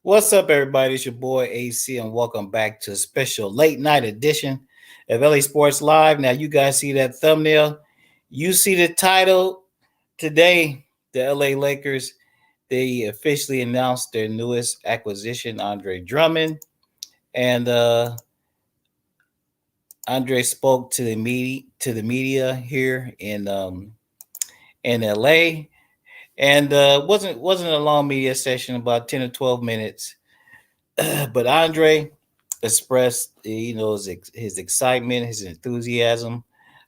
What's up, everybody? It's your boy AC, and welcome back to a special late night edition of LA Sports Live. Now, you guys see that thumbnail? You see the title today. The LA Lakers they officially announced their newest acquisition, Andre Drummond, and Andre spoke to the media here in LA, and wasn't a long media session, about 10 or 12 minutes. But Andre expressed, his excitement, his enthusiasm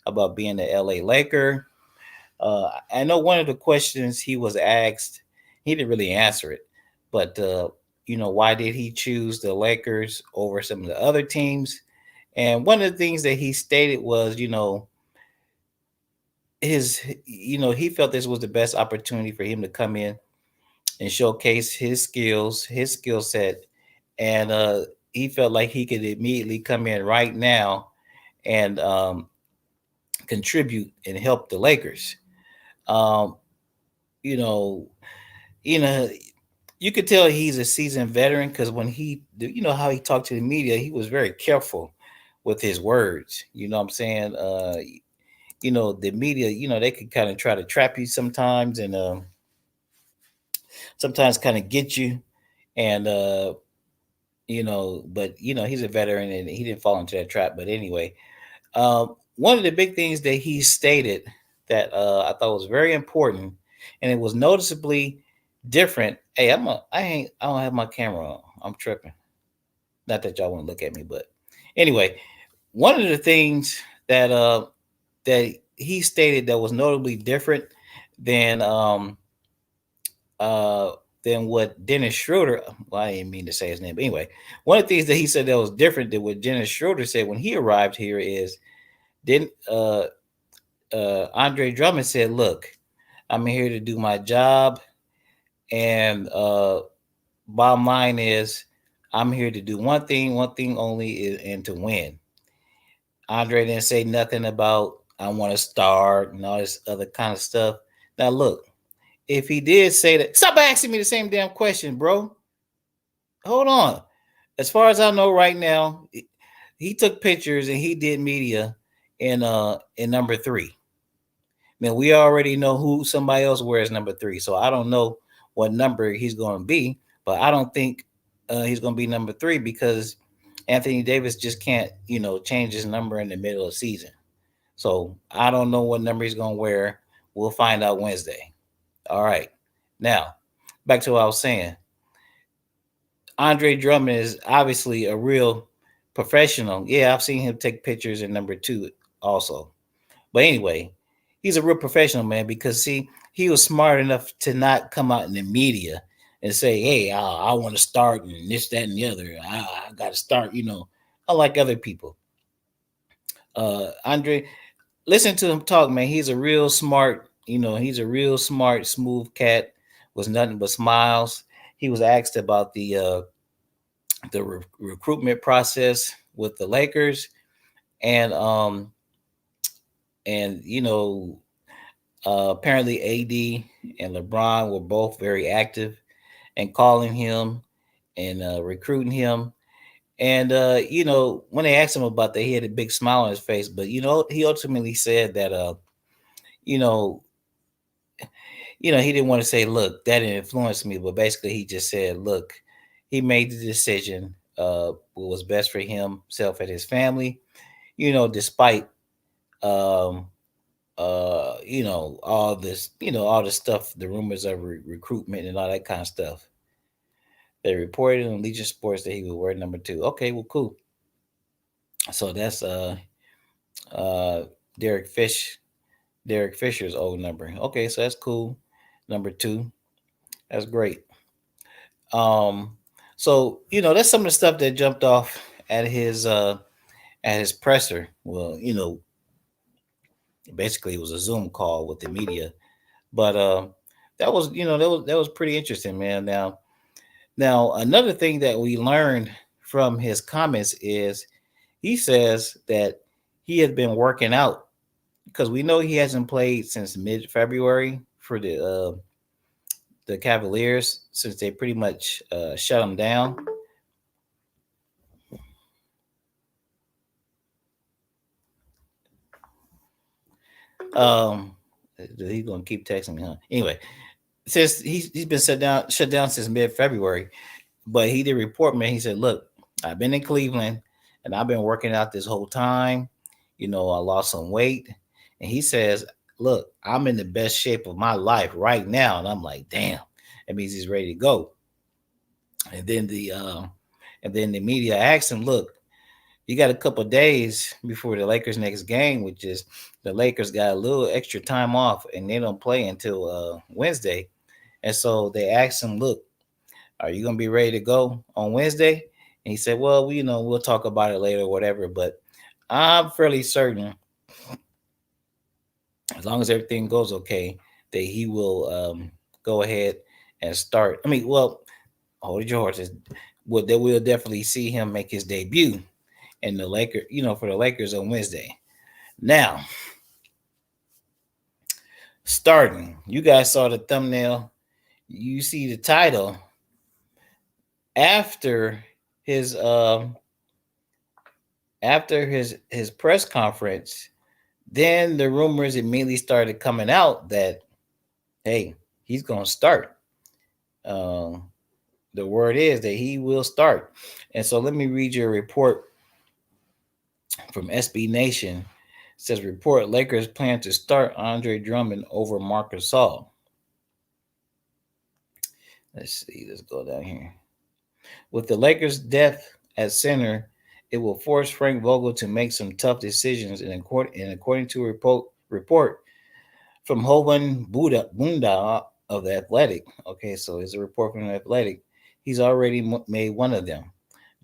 about being the LA Laker. I know one of the questions he was asked, he didn't really answer it, but why did he choose the Lakers over some of the other teams? And one of the things that he stated was, he felt this was the best opportunity for him to come in and showcase his skill set, and he felt like he could immediately come in right now and contribute and help the Lakers. Um, you know, you know, you could tell he's a seasoned veteran because when how he talked to the media, he was very careful with his words. You know what I'm saying? The media, they could kind of try to trap you sometimes, and sometimes kind of get you, and but he's a veteran and he didn't fall into that trap. But anyway, one of the big things that he stated that I thought was very important, and it was noticeably different. Hey, I don't have my camera on. I'm tripping. Not that y'all want to look at me, but anyway, one of the things that he stated that was notably different than uh than what Dennis Schroeder. Well, I didn't mean to say his name, but anyway, one of the things that he said that was different than what Dennis Schroeder said when he arrived here is didn't Andre Drummond said, "Look, I'm here to do my job, and bottom line is, I'm here to do one thing only, and to win." Andre didn't say nothing about I want to start and all this other kind of stuff. Now, look, if he did say that, stop asking me the same damn question, bro. Hold on. As far as I know, right now, he took pictures and he did media in number three. Now we already know who somebody else wears number three, so I don't know what number he's going to be, but I don't think he's going to be number three because Anthony Davis just can't, change his number in the middle of the season. So I don't know what number he's going to wear. We'll find out Wednesday. All right. Now, back to what I was saying. Andre Drummond is obviously a real professional. Yeah, I've seen him take pictures in number two also. But anyway, he's a real professional, man, because see, he was smart enough to not come out in the media and say, "Hey, I want to start and this, that, and the other. I got to start." Unlike other people. Andre, listen to him talk, man. He's a real smart. He's a real smart, smooth cat. Was nothing but smiles. He was asked about the recruitment process with the Lakers, and apparently AD and LeBron were both very active in calling him and recruiting him. And when they asked him about that, he had a big smile on his face. But he ultimately said that you know, he didn't want to say, "Look, that influenced me," but basically he just said, "Look, he made the decision what was best for himself and his family." Despite um all this, all the stuff, the rumors of recruitment and all that kind of stuff. They reported on Legion Sports that he would wear number two. Okay, well, cool. So that's uh Derek Fish, Derek Fisher's old number. Okay, so that's cool. Number two, that's great. Um, so that's some of the stuff that jumped off at his presser. Well, basically it was a Zoom call with the media, but that was pretty interesting, man. Now, another thing that we learned from his comments is he says that he has been working out because we know he hasn't played since mid February for the Cavaliers since they pretty much shut them down. Um, he's gonna keep texting me, huh? Anyway, since he's been shut down since mid-February, but he did report me. He said, "Look, I've been in Cleveland, and I've been working out this whole time. I lost some weight." And he says, "Look, I'm in the best shape of my life right now." And I'm like, "Damn, that means he's ready to go." And then the media asked him, "Look, you got a couple days before the Lakers' next game, which is the Lakers got a little extra time off, and they don't play until Wednesday." And so they asked him, "Look, are you gonna be ready to go on Wednesday?" And he said, "Well, we'll talk about it later, or whatever. But I'm fairly certain, as long as everything goes okay, that he will go ahead and start. I mean, well, hold your horses. Well, that we'll definitely see him make his debut in the Lakers, for the Lakers on Wednesday. Now, starting, you guys saw the thumbnail. You see the title after his his press conference. Then the rumors immediately started coming out that, hey, he's gonna start. Um, the word is that he will start. And so let me read you a report from SB Nation. It says, report Lakers plan to start Andre Drummond over Marcus Gasol. Let's see. Let's go down here. With the Lakers' depth at center, it will force Frank Vogel to make some tough decisions. And according to a report from Hovan Bunda of the Athletic, okay, so it's a report from the Athletic, he's already made one of them.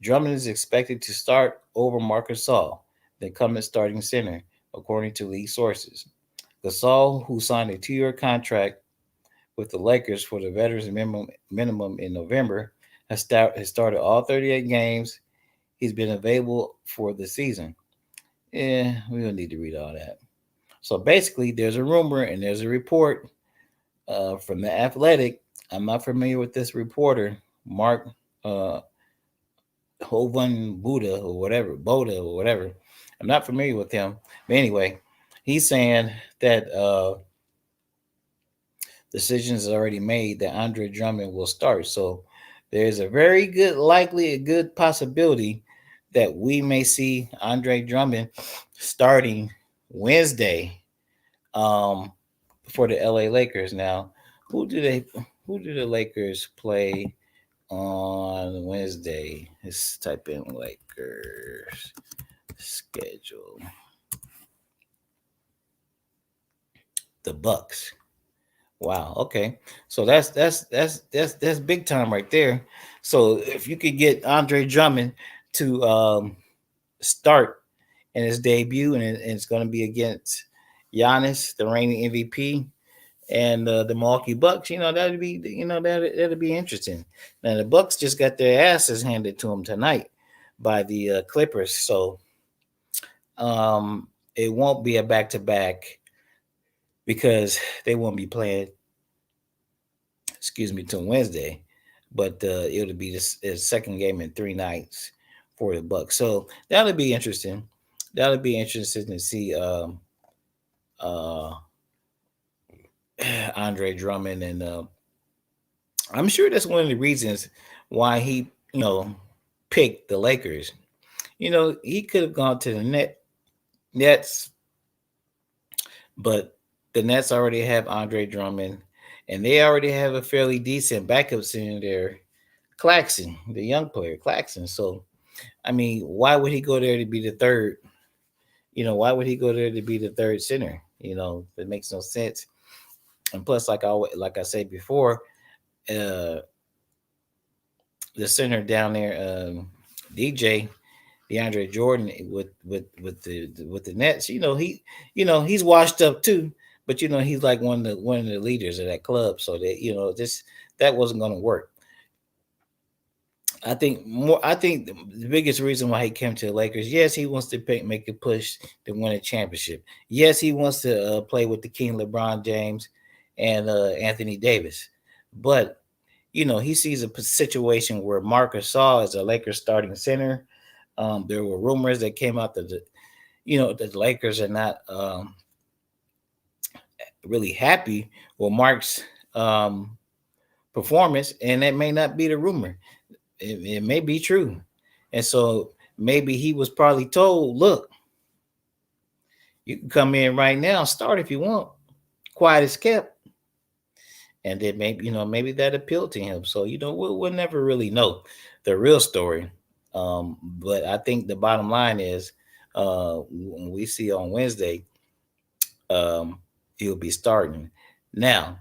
Drummond is expected to start over Marcus Gasol, the incumbent starting center, according to league sources. Gasol, who signed a 2-year contract with the Lakers for the veterans minimum in November, has started all 38 games. He's been available for the season. Yeah, we don't need to read all that. So basically, there's a rumor and there's a report from the Athletic. I'm not familiar with this reporter, Mark uh, Hovan Boda or whatever. I'm not familiar with him. But anyway, he's saying that decisions are already made that Andre Drummond will start. So there's a very a good possibility that we may see Andre Drummond starting Wednesday um, for the LA Lakers. Now, who do they who do the Lakers play on Wednesday? Let's type in Lakers schedule. The Bucks. Wow. Okay. So that's big time right there. So if you could get Andre Drummond to start in his debut, and it's going to be against Giannis, the reigning MVP, and the Milwaukee Bucks, that'd be interesting. Now the Bucks just got their asses handed to them tonight by the Clippers, so it won't be a back to back because they won't be playing till Wednesday, but it'll be the second game in 3 nights for the Bucks. So that'll be interesting. That'll be interesting to see uh, Andre Drummond, and I'm sure that's one of the reasons why he, picked the Lakers. He could have gone to the Nets, but the Nets already have Andre Drummond, and they already have a fairly decent backup center there, Claxton, the young player, Claxton. So, I mean, why would he go there to be the third? Why would he go there to be the third center? It makes no sense. And plus, like I said before, uh, the center down there, DJ DeAndre Jordan with the Nets. He's washed up too, but he's like one of the leaders of that club. So that that wasn't going to work. I think the biggest reason why he came to the Lakers, yes, he wants to make a push to win a championship. Yes, he wants to play with the King LeBron James and Anthony Davis. But he sees a situation where Marcus Saul is a Lakers starting center. There were rumors that came out that the Lakers are not really happy with Mark's um, performance, and that may not be the rumor. It may be true, and so maybe he was probably told, "Look, you can come in right now, start if you want, quiet as kept." And then maybe that appealed to him. So we'll never really know the real story. But I think the bottom line is, when we see on Wednesday, um, he'll be starting. Now,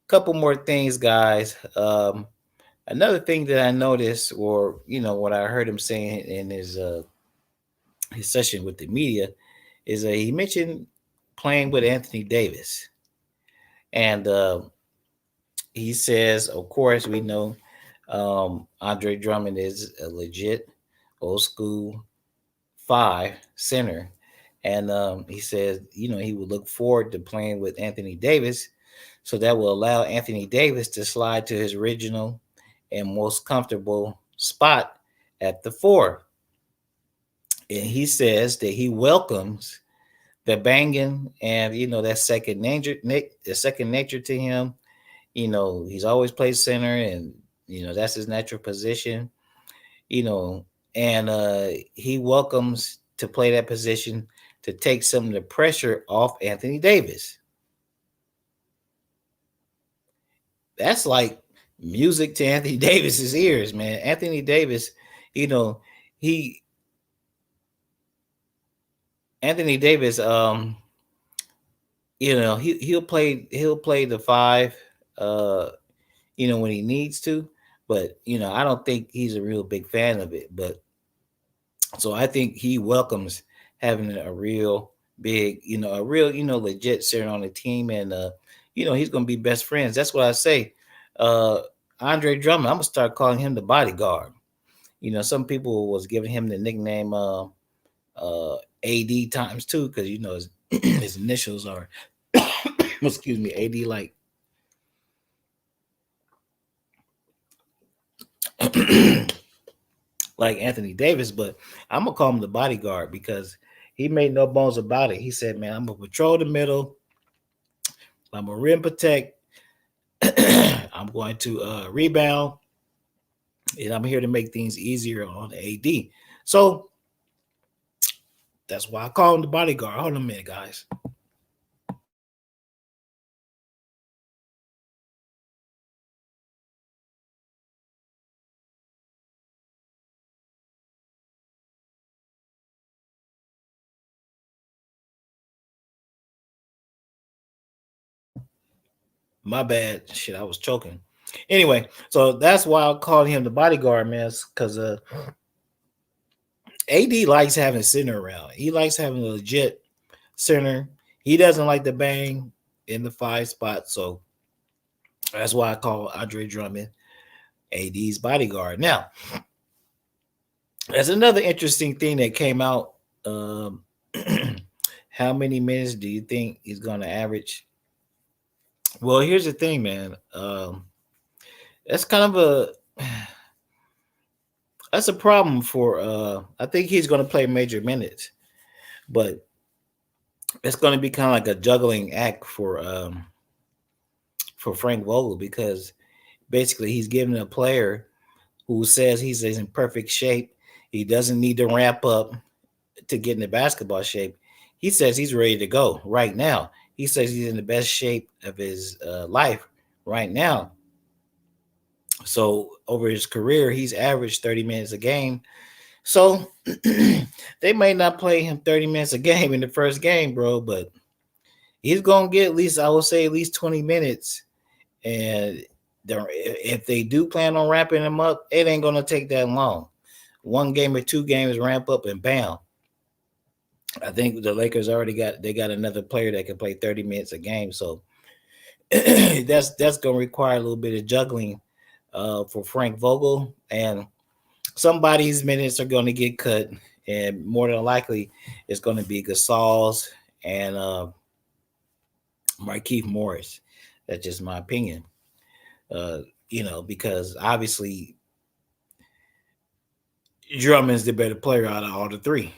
a couple more things, guys. Another thing that I noticed, or what I heard him saying in his session with the media, is he mentioned playing with Anthony Davis, and he says, of course, we know Andre Drummond is a legit old school five center. And he says, he would look forward to playing with Anthony Davis. So that will allow Anthony Davis to slide to his original and most comfortable spot at the four. And he says that he welcomes the banging and that second nature to him. He's always played center, and that's his natural position. You know, and he welcomes to play that position to take some of the pressure off Anthony Davis. That's like music to Anthony Davis's ears, man. Anthony Davis, you know, he Anthony Davis, he'll play the five, uh, when he needs to, but I don't think he's a real big fan of it. But so I think he welcomes having a real big, a real, legit center on the team, and he's gonna be best friends. That's what I say. Uh, Andre Drummond, I'm gonna start calling him the bodyguard. Some people was giving him the nickname AD times two because his his initials are excuse me, AD, like Anthony Davis, but I'm gonna call him the bodyguard because he made no bones about it. He said, "Man, I'm gonna patrol the middle. I'm gonna rim protect. I'm going to rebound, and I'm here to make things easier on AD." So that's why I call him the bodyguard. Hold on a minute, guys. My bad. Shit, I was choking. Anyway, so that's why I called him the bodyguard, man, because AD likes having center around. He likes having a legit center. He doesn't like the bang in the five spot. So that's why I call Andre Drummond AD's bodyguard. Now, there's another interesting thing that came out. Um, how many minutes do you think he's going to average? Well, here's the thing, man. That's kind of that's a problem for. I think he's going to play major minutes, but it's going to be kind of like a juggling act for Frank Vogel because basically he's giving a player who says he's in perfect shape. He doesn't need to ramp up to get into basketball shape. He says he's ready to go right now. He says he's in the best shape of his life right now. So over his career, he's averaged 30 minutes a game. So they may not play him 30 minutes a game in the first game, bro, but he's gonna get at least, I would say, at least 20 minutes. And if they do plan on wrapping him up, it ain't gonna take that long. One game or two games, ramp up and bam. I think the Lakers already got another player that can play 30 minutes a game. So that's gonna require a little bit of juggling for Frank Vogel, and somebody's minutes are gonna get cut, and more than likely it's gonna be Gasol's and Markeith Morris. That's just my opinion. Uh, because obviously Drummond's the better player out of all the three,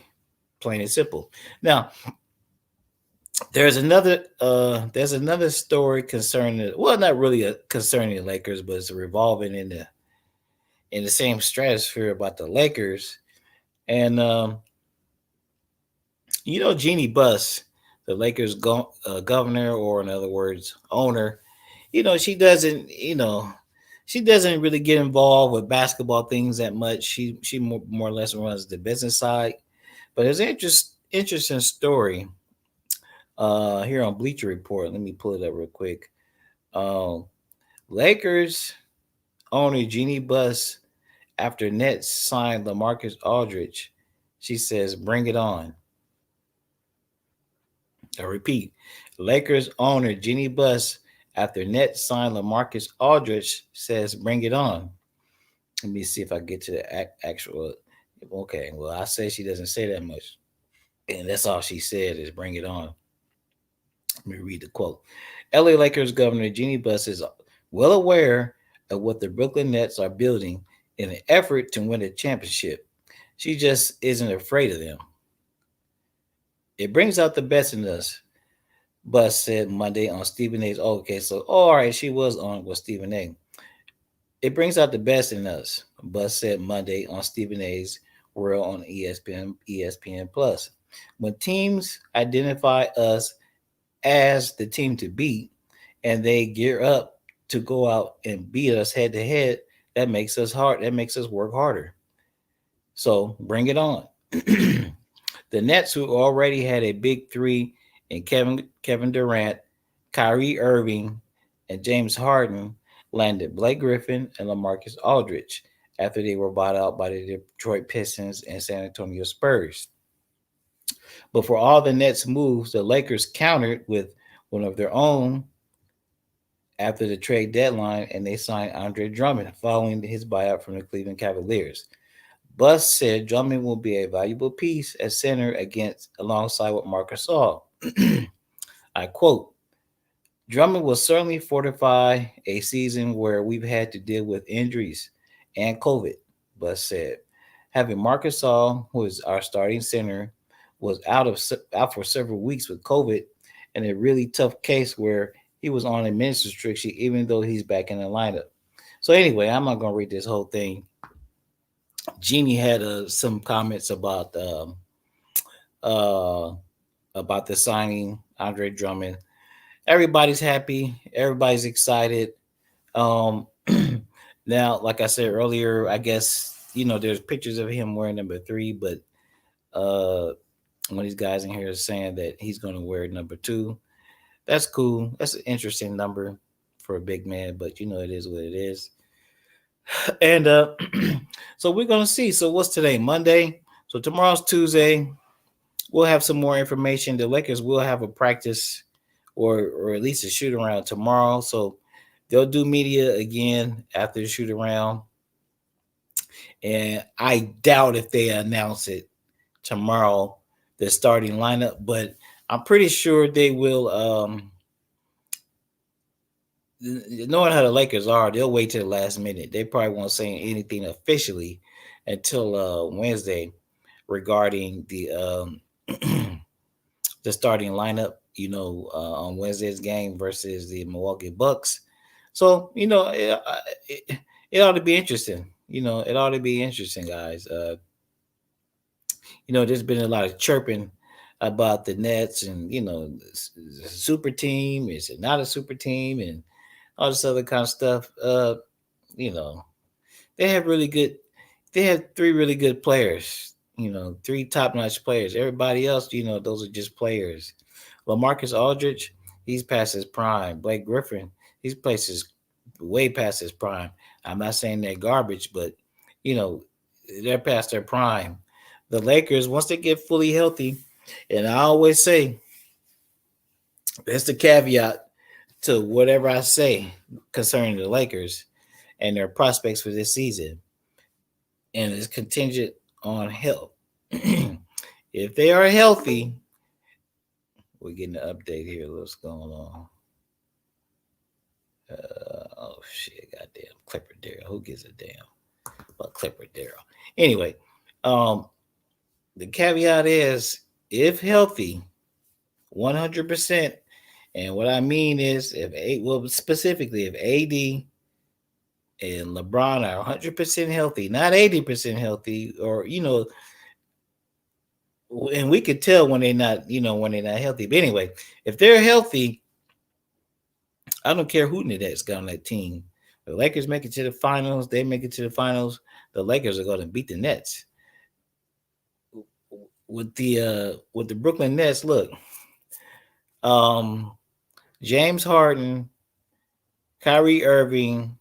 plain and simple. Now, there's another story concerning, well, not really concerning the Lakers, but it's revolving in the same stratosphere about the Lakers. And Jeannie Buss, the Lakers governor, or in other words, owner. She doesn't really get involved with basketball things that much. She more or less runs the business side. But there's an interesting story here on Bleacher Report. Let me pull it up real quick. Um, Lakers owner Jeannie Buss, after Nets signed LaMarcus Aldridge, she says, "Bring it on." I repeat, Lakers owner Jeannie Buss, after Nets signed LaMarcus Aldridge, says, "Bring it on." Let me see if I get to the actual. Okay, well, I say she doesn't say that much, and that's all she said is "Bring it on." Let me read the quote. LA Lakers Governor Jeannie Buss is well aware of what the Brooklyn Nets are building in an effort to win a championship. She just isn't afraid of them. It brings out the best in us, Buss said Monday on Stephen A's. Oh, okay, so all right, she was on with Stephen A. It brings out the best in us, Buss said Monday on Stephen A's World on ESPN Plus. When teams identify us as the team to beat, and they gear up to go out and beat us head to head, that makes us hard. That makes us work harder. So bring it on. The Nets, who already had a big three in Kevin Durant, Kyrie Irving, and James Harden, landed Blake Griffin and LaMarcus Aldridge after they were bought out by the Detroit Pistons and San Antonio Spurs. But for all the Nets' moves, the Lakers countered with one of their own after the trade deadline, and they signed Andre Drummond following his buyout from the Cleveland Cavaliers. Buss said Drummond will be a valuable piece at center against alongside with Marcus All. I quote, Drummond will certainly fortify a season where we've had to deal with injuries and COVID, Buss said. Having Marcus All, who is our starting center, was out for several weeks with COVID, and a really tough case where he was on a minutes restriction, even though he's back in the lineup. So anyway, I'm not gonna read this whole thing. Jeannie had some comments uh, about the signing Andre Drummond. Everybody's happy. Everybody's excited. Um, now, like I said earlier, I guess there's pictures of him wearing number 3, but uh, one of these guys in here is saying that he's going to wear number 2. That's cool. That's an interesting number for a big man, but it is what it is. And so we're gonna see. So what's today? Monday. So tomorrow's Tuesday. We'll have some more information. The Lakers will have a practice, or at least a shoot around tomorrow. So they'll do media again after the shoot around. And I doubt if they announce it tomorrow, the starting lineup, but I'm pretty sure they will. Knowing how the Lakers are, they'll wait till the last minute. They probably won't say anything officially until Wednesday regarding the starting lineup. On Wednesday's game versus the Milwaukee Bucks. So it ought to be interesting. It ought to be interesting, guys. There's been a lot of chirping about the Nets, and it's a super team. Is it not a super team? And all this other kind of stuff. You know, they have really good. They have 3 really good players. 3 top-notch players. Everybody else, those are just players. LaMarcus Aldridge, he's past his prime. Blake Griffin, he's places way past his prime. I'm not saying they're garbage, but you know they're past their prime. The Lakers, once they get fully healthy, and I always say that's the caveat to whatever I say concerning the Lakers and their prospects for this season, and it's contingent on health. If they are healthy, we're getting an update here. What's going on? Oh shit, goddamn Clipper Daryl. Who gives a damn about Clipper Daryl? Anyway, um, the caveat is if healthy, 100%. And what I mean is, well, specifically, if AD and LeBron are 100% healthy, not 80% healthy, or and we could tell when they're not, when they're not healthy. But anyway, if they're healthy, I don't care who that's got on that team. The Lakers make it to the finals. They make it to the finals. The Lakers are going to beat the Nets. With the Brooklyn Nets, look, um, James Harden, Kyrie Irving,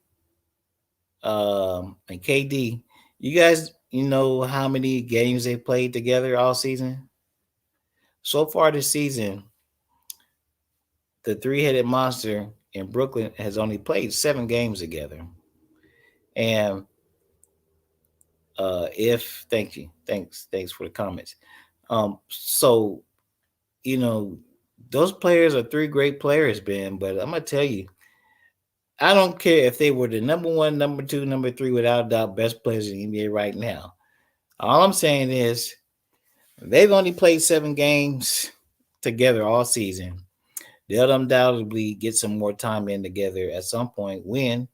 and KD. You guys, know how many games they played together all season? So far this season, the three-headed monster in Brooklyn has only played 7 games together. And if thank you, thanks for the comments. So you know, those players are 3 great players, Ben. But I'm gonna tell you, I don't care if they were the number 1, number 2, number 3, without a doubt, best players in the NBA right now. All I'm saying is they've only played 7 games together all season. They'll undoubtedly get some more time in together at some point. When,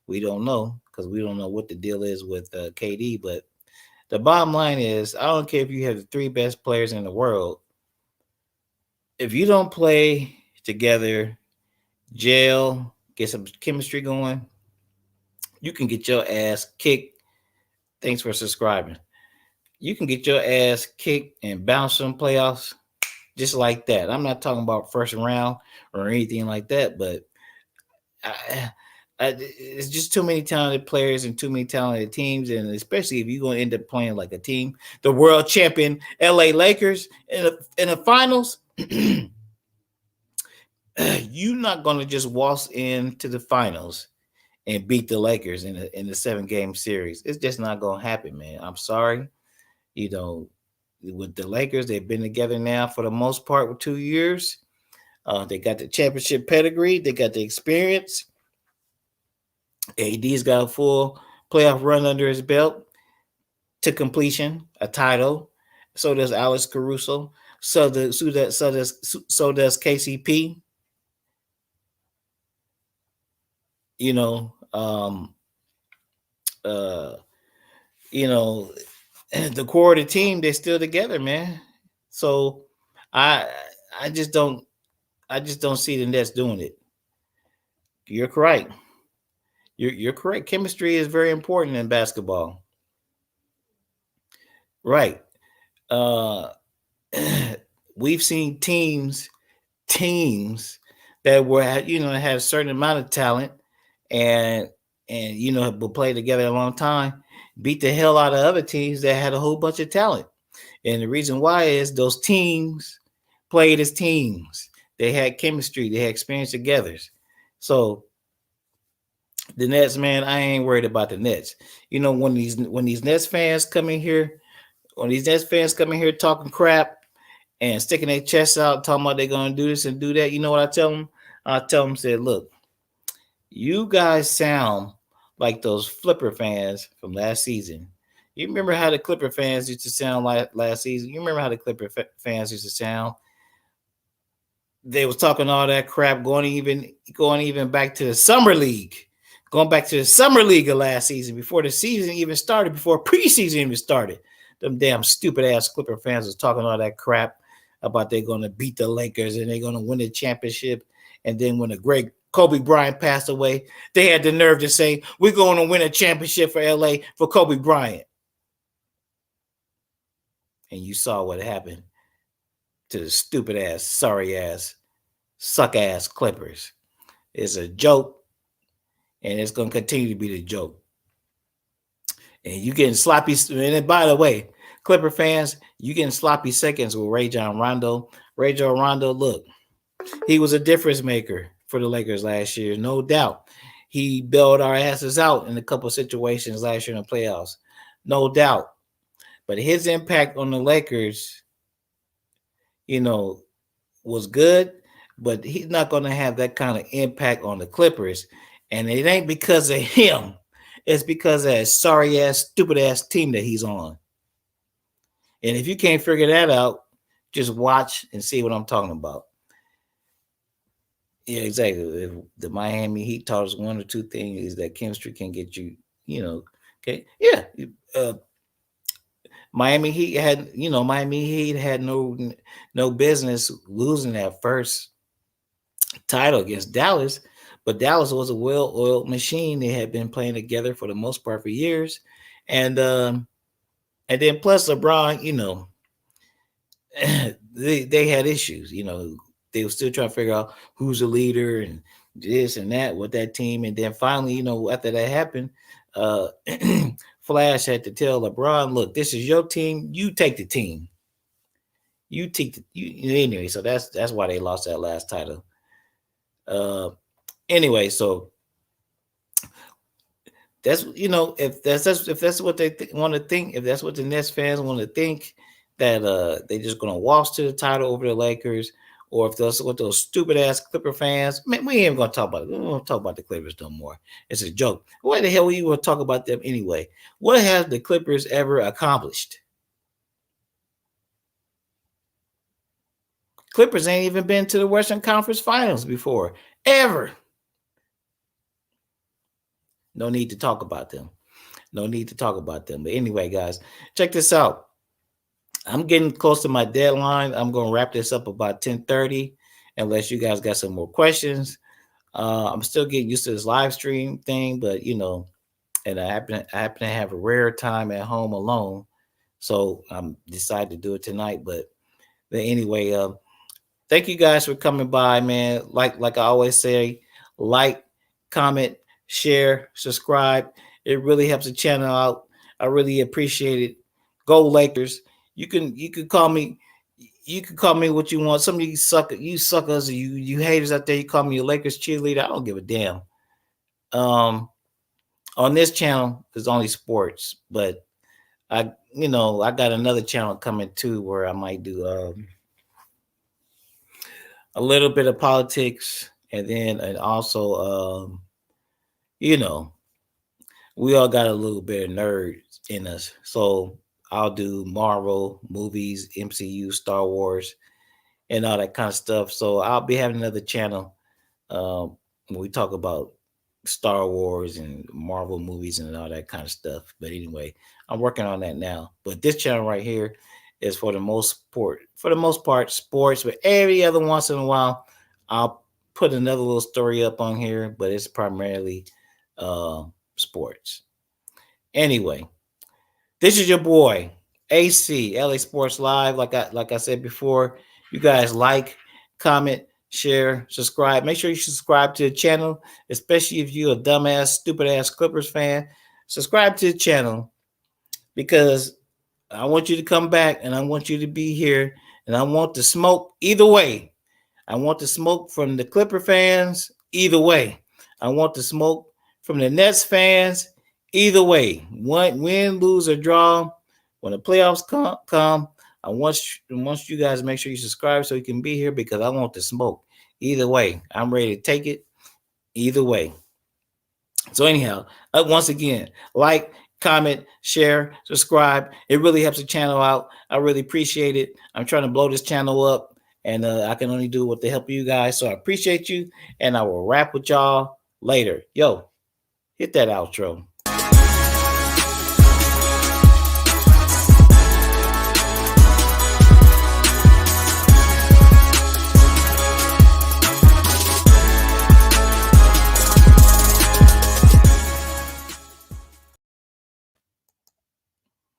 we don't know, because we don't know what the deal is with KD. But the bottom line is, I don't care if you have the 3 best players in the world. If you don't play together, gel, get some chemistry going, you can get your ass kicked. Thanks for subscribing. You can get your ass kicked and bounce some playoffs just like that. I'm not talking about first round or anything like that, but it's just too many talented players and too many talented teams, and especially if you're going to end up playing like a team, the world champion LA Lakers in the finals. You're not going to just waltz into the finals and beat the Lakers in the 7 game series. It's just not going to happen, man. I'm sorry. You know, with the Lakers, they've been together now for the most part with 2 years. They got the championship pedigree. They got the experience. AD's got a full playoff run under his belt to completion, a title. So does Alex Caruso. So does KCP. You know, uh, you know, the core of the team, they're still together, man. So I I just don't see the Nets doing it. You're correct. You're correct. Chemistry is very important in basketball. Right. Uh we've seen teams that were had a certain amount of talent and will play together a long time, beat the hell out of other teams that had a whole bunch of talent. And the reason why is those teams played as teams. They had chemistry, they had experience together. So the Nets, man, I ain't worried about the Nets. When these Nets fans come in here, talking crap and sticking their chests out, talking about they're gonna do this and do that, you know what I tell them? I tell them, said, look, you guys sound like those Flipper fans from last season. You remember how the Clipper fans used to sound like last season? You remember how the fans used to sound? They was talking all that crap, going even back to the summer league, going back to the summer league of last season, before the season even started, before preseason even started. Them damn stupid ass Clipper fans was talking all that crap about they're going to beat the Lakers and they're going to win the championship. And then when the great Kobe Bryant passed away, they had the nerve to say, we're going to win a championship for LA for Kobe Bryant. And you saw what happened to the stupid ass, sorry ass, suck ass Clippers. It's a joke, and it's going to continue to be the joke. And you getting sloppy. And by the way, Clipper fans, you getting sloppy seconds with Rajon Rondo. Rajon Rondo, look, he was a difference maker for the Lakers last year, no doubt. He bailed our asses out in a couple of situations last year in the playoffs, no doubt. But his impact on the Lakers, was good, but he's not going to have that kind of impact on the Clippers. And it ain't because of him. It's because of that sorry ass, stupid ass team that he's on. And if you can't figure that out, just watch and see what I'm talking about. Yeah, exactly. If the Miami Heat taught us one or two things is that chemistry can get you, you know, okay. Yeah. Uh, Miami Heat had no business losing that first title against Dallas, but Dallas was a well-oiled machine. They had been playing together for the most part for years, and and then plus LeBron, they had issues. They were still trying to figure out who's the leader and this and that with that team, and then finally, after that happened, uh, Flash had to tell LeBron, "Look, this is your team. You take the team. You take the anyway." So that's why they lost that last title. Uh, anyway, so that's if that's what they want to think, if that's what the Nets fans want to think, that they just gonna waltz to the title over the Lakers, or if that's what those stupid ass Clipper fans, man, we ain't even gonna talk about it. We don't talk about the Clippers no more. It's a joke. Why the hell we want to talk about them anyway? What have the Clippers ever accomplished? Clippers ain't even been to the Western Conference Finals before, ever. No need to talk about them. No need to talk about them. But anyway, guys, check this out. I'm getting close to my deadline. I'm going to wrap this up about 10:30, unless you guys got some more questions. I'm still getting used to this live stream thing, but and I happen to have a rare time at home alone, so I'm decided to do it tonight. But anyway, thank you guys for coming by, man. Like I always say, like, comment, share, subscribe. It really helps the channel out. I really appreciate it. Go Lakers. You can call me what you want. Some of you suckers, you haters out there, you call me a Lakers cheerleader. I don't give a damn. Um on this channel there's only sports, but I got another channel coming too where I might do a little bit of politics, and also you know we all got a little bit of nerds in us, so I'll do Marvel movies, MCU, Star Wars, and all that kind of stuff. So I'll be having another channel when we talk about Star Wars and Marvel movies and all that kind of stuff. But anyway, I'm working on that now. But this channel right here is for the most part sports. But every other once in a while, I'll put another little story up on here. But it's primarily uh, sports. Anyway, this is your boy AC LA Sports Live. Like I said before, you guys like, comment, share, subscribe. Make sure you subscribe to the channel, especially if you're a dumbass, stupid ass Clippers fan. Subscribe to the channel because I want you to come back and I want you to be here and I want the smoke either way. I want the smoke from the Clipper fans either way. I want the smoke from the Nets fans either way. Win, lose, or draw. When the playoffs come, I want you guys to make sure you subscribe so you can be here because I want the smoke. Either way, I'm ready to take it. Either way. So anyhow, once again, like, comment, share, subscribe. It really helps the channel out. I really appreciate it. I'm trying to blow this channel up, and I can only do it with the help of you guys. So I appreciate you, and I will wrap with y'all later. Yo, hit that outro.